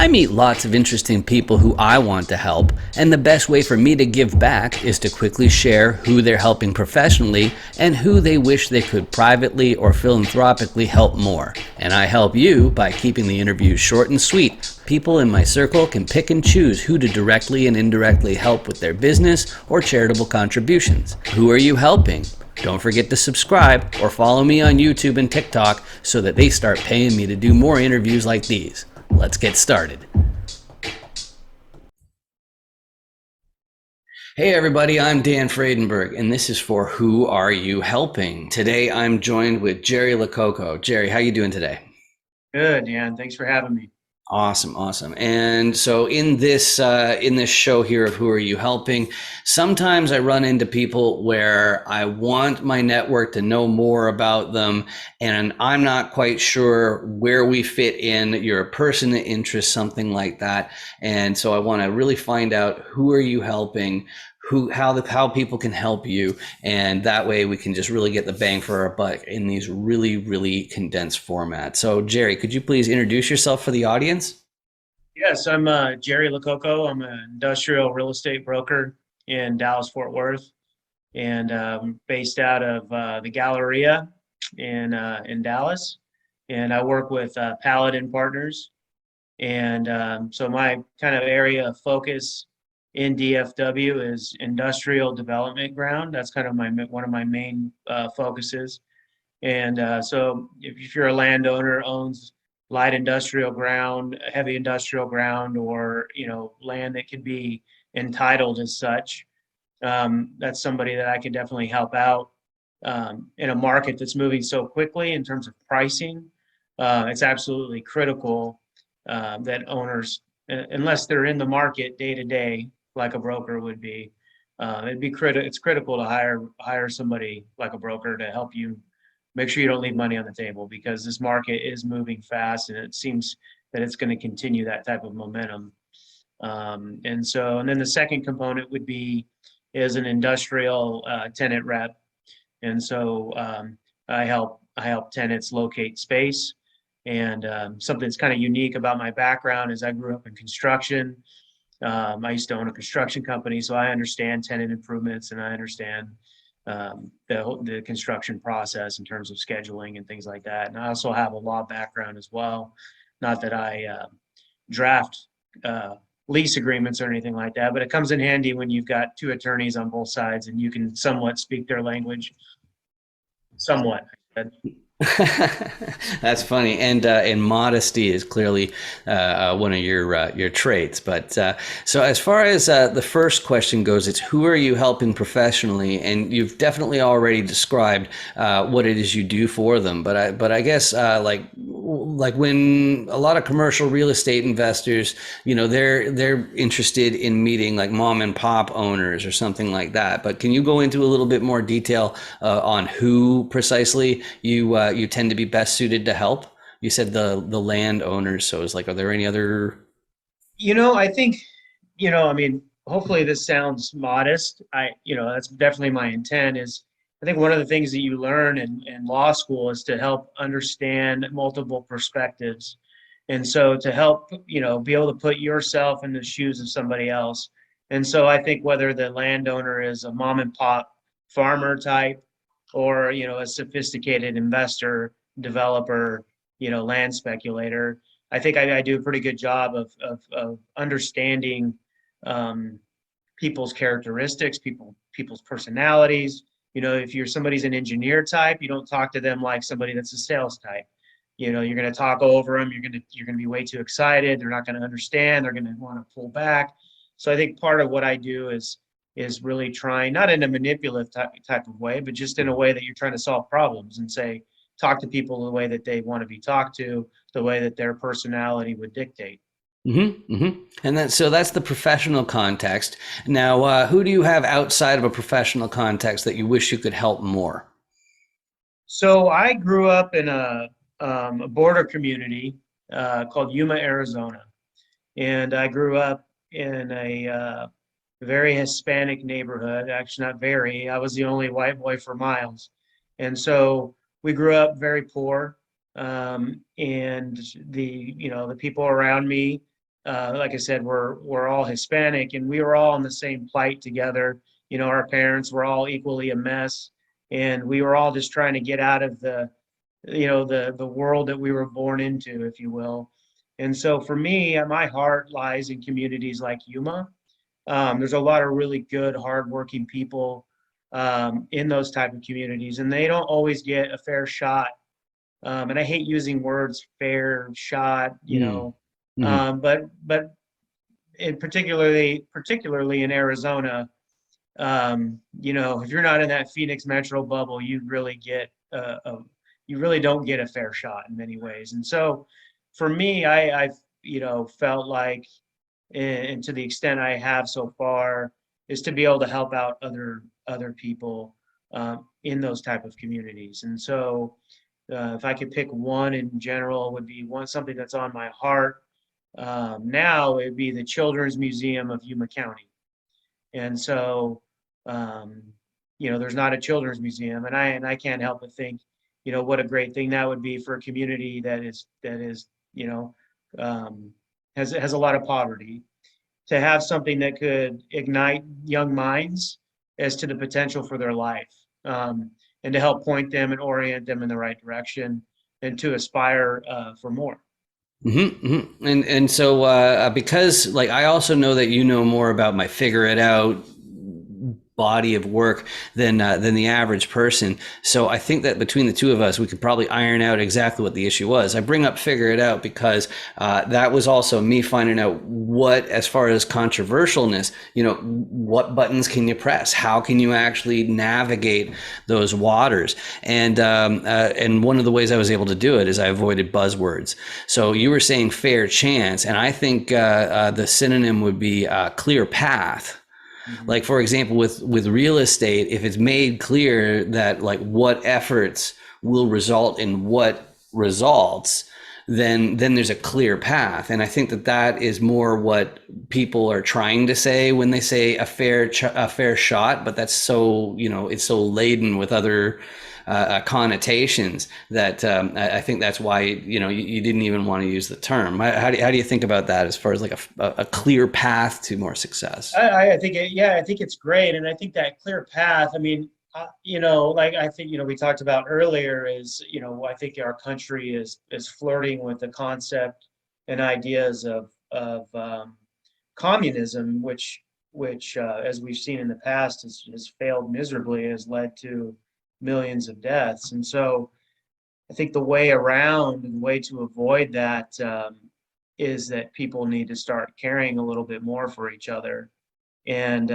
I meet lots of interesting people who I want to help, and the best way for me to give back is to quickly share who they're helping professionally and who they wish they could privately or philanthropically help more. And I help you by keeping the interviews short and sweet. People in my circle can pick and choose who to directly and indirectly help with their business or charitable contributions. Who are you helping? Don't forget to subscribe or follow me on YouTube and TikTok so that they start paying me to do more interviews like these. Let's get started. Hey everybody, I'm Dan Fredenberg, and this is for Who Are You Helping? Today I'm joined with Jerry LoCoco. Jerry, how you doing today? Good, Dan. Thanks for having me. Awesome. And so in this show here of Who Are You Helping, sometimes I run into people where I want my network to know more about them, and I'm not quite sure where we fit in. You're a person of interest, something like that, and so I want to really find out who are you helping, how people can help you, and that way we can just really get the bang for our buck in these really condensed formats. So Jerry, could you please introduce yourself for the audience? Yes, I'm Jerry LoCoco. I'm an industrial real estate broker in Dallas, Fort Worth, and based out of the Galleria in Dallas. And I work with Paladin Partners. And so my kind of area of focus in DFW is industrial development ground. That's kind of my one of my main focuses. And so if you're a landowner owns light industrial ground, heavy industrial ground, or land that could be entitled as such, that's somebody that I can definitely help out in a market that's moving so quickly in terms of pricing. It's absolutely critical that owners, unless they're in the market day to day, like a broker would be, it's critical to hire somebody like a broker to help you make sure you don't leave money on the table, because this market is moving fast and it seems that it's going to continue that type of momentum. And then the second component would be is an industrial tenant rep. And so I help tenants locate space. And something that's kind of unique about my background is I grew up in construction. I used to own a construction company, so I understand tenant improvements and I understand the construction process in terms of scheduling and things like that. And I also have a law background as well. Not that I draft lease agreements or anything like that, but it comes in handy when you've got two attorneys on both sides and you can somewhat speak their language. Somewhat. That's funny, and modesty is clearly one of your traits. But so as far as the first question goes, it's who are you helping professionally, and you've definitely already described what it is you do for them. But I guess like when a lot of commercial real estate investors, they're interested in meeting like mom and pop owners or something like that. But can you go into a little bit more detail on who precisely you tend to be best suited to help? You said the landowners, so it's like, are there any other? I think, I mean, hopefully this sounds modest. That's definitely my intent is I think one of the things that you learn in law school is to help understand multiple perspectives. And so to help, be able to put yourself in the shoes of somebody else. And so I think whether the landowner is a mom and pop farmer type or, a sophisticated investor, developer, land speculator, I think I do a pretty good job of understanding um, people's characteristics, people's personalities. If somebody's an engineer type, you don't talk to them like somebody that's a sales type. You're going to talk over them. You're going to be way too excited. They're not going to understand. They're going to want to pull back. So I think part of what I do is really trying, not in a manipulative type of way, but just in a way that you're trying to solve problems and say, talk to people the way that they want to be talked to, the way that their personality would dictate. And so that's the professional context. Now, who do you have outside of a professional context that you wish you could help more? So I grew up in a border community called Yuma, Arizona, and I grew up in a very Hispanic neighborhood. Actually, not very. I was the only white boy for miles, and so we grew up very poor. And the people around me like I said, we're all Hispanic, and we were all in the same plight together. You know, our parents were all equally a mess, and we were all just trying to get out of the world that we were born into, if you will. And so for me, my heart lies in communities like Yuma. There's a lot of really good, hardworking people in those type of communities, and they don't always get a fair shot. And I hate using words fair shot, Mm. Mhm. but particularly in Arizona, if you're not in that Phoenix metro bubble, you really don't get a fair shot in many ways. And so for me, I've felt like, and to the extent I have so far, is to be able to help out other people in those type of communities. And so if I could pick one in general, it would be something that's on my heart. Now it'd be the Children's Museum of Yuma County. And so, um, there's not a children's museum, and I can't help but think, what a great thing that would be for a community that is, has a lot of poverty, to have something that could ignite young minds as to the potential for their life, and to help point them and orient them in the right direction, and to aspire for more. And so because like I also know that you know more about my figure it out body of work than the average person. So I think that between the two of us, we could probably iron out exactly what the issue was. I bring up figure it out because that was also me finding out what, as far as controversialness, what buttons can you press? How can you actually navigate those waters? And one of the ways I was able to do it is I avoided buzzwords. So you were saying fair chance, and I think the synonym would be clear path. Mhm. Like, for example, with real estate, if it's made clear that like what efforts will result in what results, then there's a clear path. And I think that that is more what people are trying to say when they say a fair shot, but that's so, it's so laden with other connotations that I think that's why you didn't even want to use the term. How do you think about that as far as like a clear path to more success? I think I think it's great, and I think that clear path. I mean, like I think we talked about earlier is I think our country is flirting with the concept and ideas of communism, which as we've seen in the past has failed miserably, has led to millions of deaths. And so I think the way around and the way to avoid that is that people need to start caring a little bit more for each other. And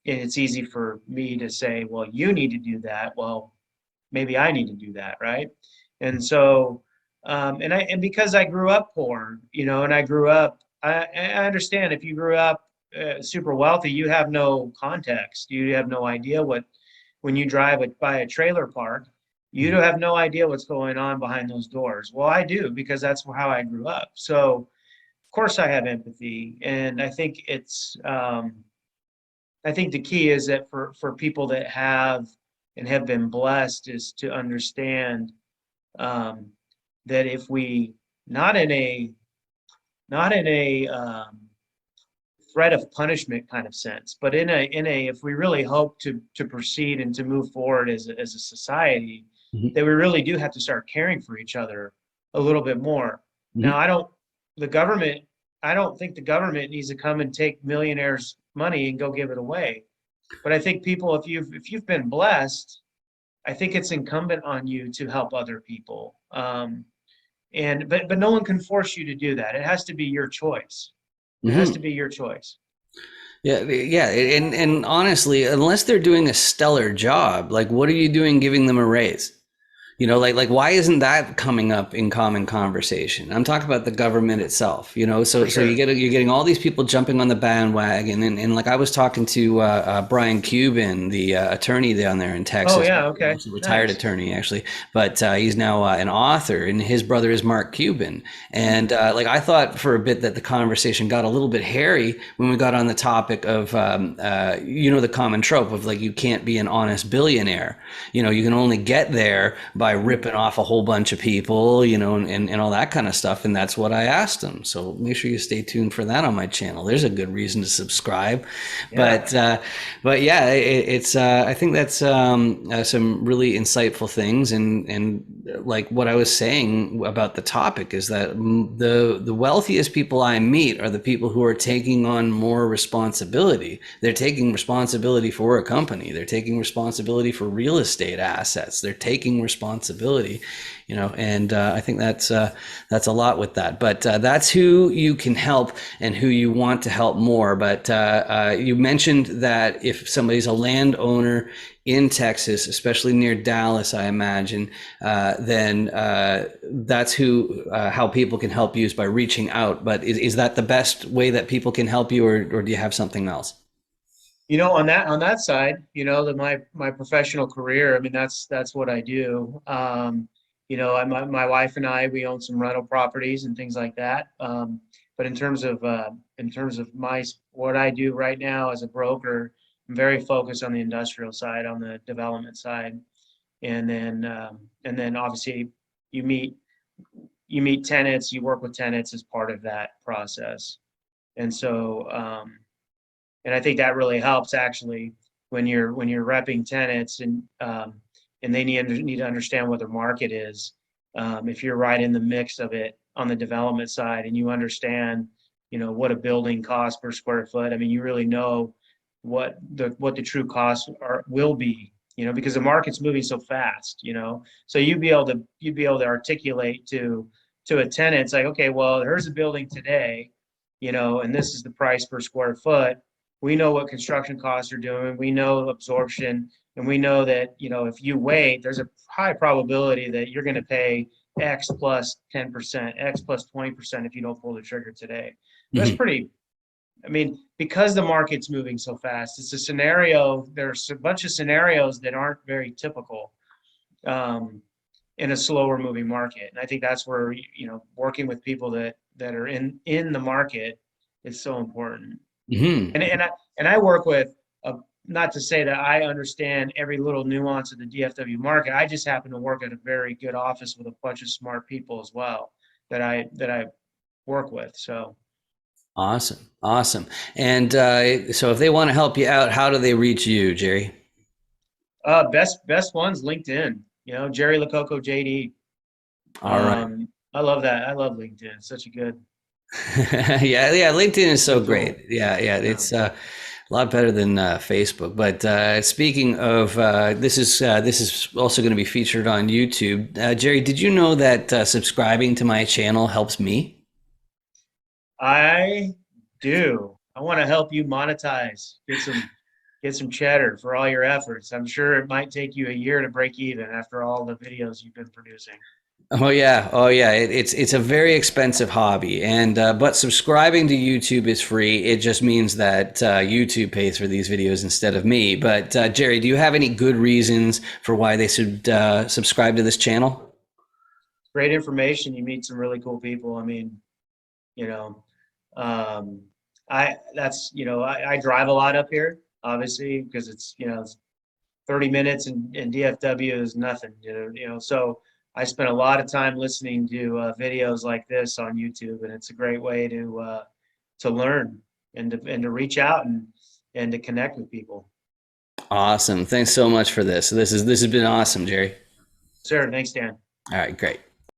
it's easy for me to say, well, you need to do that. Well, maybe I need to do that, right? And so, and because I grew up poor, and I understand if you grew up super wealthy, you have no context. You have no idea when you drive by a trailer park, you don't have no idea what's going on behind those doors. Well, I do, because that's how I grew up. So, of course, I have empathy, and I think the key is that for people that have been blessed, is to understand um, that if we, not in a threat of punishment kind of sense, but if we really hope to proceed and to move forward as a society, Mhm. that we really do have to start caring for each other a little bit more. Now, Mhm. the government, I don't think the government needs to come and take millionaires' money and go give it away. But I think people, if you've been blessed, I think it's incumbent on you to help other people. But no one can force you to do that. It has to be your choice. It has to Mhm. be your choice. Yeah, yeah, and honestly, unless they're doing a stellar job, like what are you doing giving them a raise? Like why isn't that coming up in common conversation? I'm talking about the government itself, For so sure. you're getting all these people jumping on the bandwagon, and like I was talking to Brian Cuban, the attorney down there in Oh Texas, yeah, okay. also retired Nice. attorney actually, but he's now an author, and his brother is Mark Cuban. And Mhm. like I thought for a bit that the conversation got a little bit hairy when we got on the topic of the common trope of like you can't be an honest billionaire. You can only get there by by ripping off a whole bunch of people, and all that kind of stuff. And that's what I asked him. So make sure you stay tuned for that on my channel. There's a good reason to subscribe. Yeah. But yeah, it's I think that's some really insightful things, and like what I was saying about the topic is that the wealthiest people I meet are the people who are taking on more responsibility. They're taking responsibility for a company. They're taking responsibility for real estate assets. They're taking responsibility, and I think that's a lot with that. But that's who you can help and who you want to help more. But you mentioned that if somebody's a landowner in Texas, especially near Dallas, I imagine, then that's how people can help you is by reaching out. But is that the best way that people can help you, or do you have something else? On that side, my professional career, I mean, that's what I do. My wife and I, we own some rental properties and things like that. But in terms of my what I do right now as a broker, I'm very focused on the industrial side, on the development side, and then obviously you meet you meet tenants, you work with tenants as part of that process, and so. And I think that really helps actually when you're repping tenants, and they need to understand what their market is. If you're right in the mix of it on the development side, and you understand, what a building costs per square foot. I mean, you really know what the true costs will be. Because the market's moving so fast. So you'd be able to articulate to a tenant, it's like, okay, well, here's a building today, and this is the price per square foot. We know what construction costs are doing. We know absorption, and we know that, if you wait, there's a high probability that you're going to pay X plus 10%, X plus 20% if you don't pull the trigger today. That's Mhm. pretty, I mean, because the market's moving so fast, it's a scenario. There's a bunch of scenarios that aren't very typical um, in a slower moving market. And I think that's where, working with people that are in the market is so important. Mhm. And I work with not to say that I understand every little nuance of the DFW market. I just happen to work at a very good office with a bunch of smart people as well that I work with. So Awesome. Awesome. And so if they want to help you out, how do they reach you, Jerry? best ones LinkedIn. Jerry LoCoco JD. All right. I love that. I love LinkedIn. It's such a good Yeah, yeah. LinkedIn is so good great. tool. Yeah, yeah. Yeah. It's a lot better than Facebook. But speaking of, this is also going to be featured on YouTube. Jerry, did you know that subscribing to my channel helps me? I do. I want to help you monetize, get some cheddar for all your efforts. I'm sure it might take you a year to break even after all the videos you've been producing. Oh yeah, oh yeah. It's a very expensive hobby, and but subscribing to YouTube is free. It just means that YouTube pays for these videos instead of me. But Jerry, do you have any good reasons for why they should subscribe to this channel? Great information. You meet some really cool people. I mean, you know, um, I drive a lot up here, obviously, because it's 30 minutes in DFW is nothing, so I spent a lot of time listening to videos like this on YouTube, and it's a great way to learn and to reach out and to connect with people. Awesome. Thanks so much for this. This has been awesome, Jerry. Sure. Thanks, Dan. All right, great.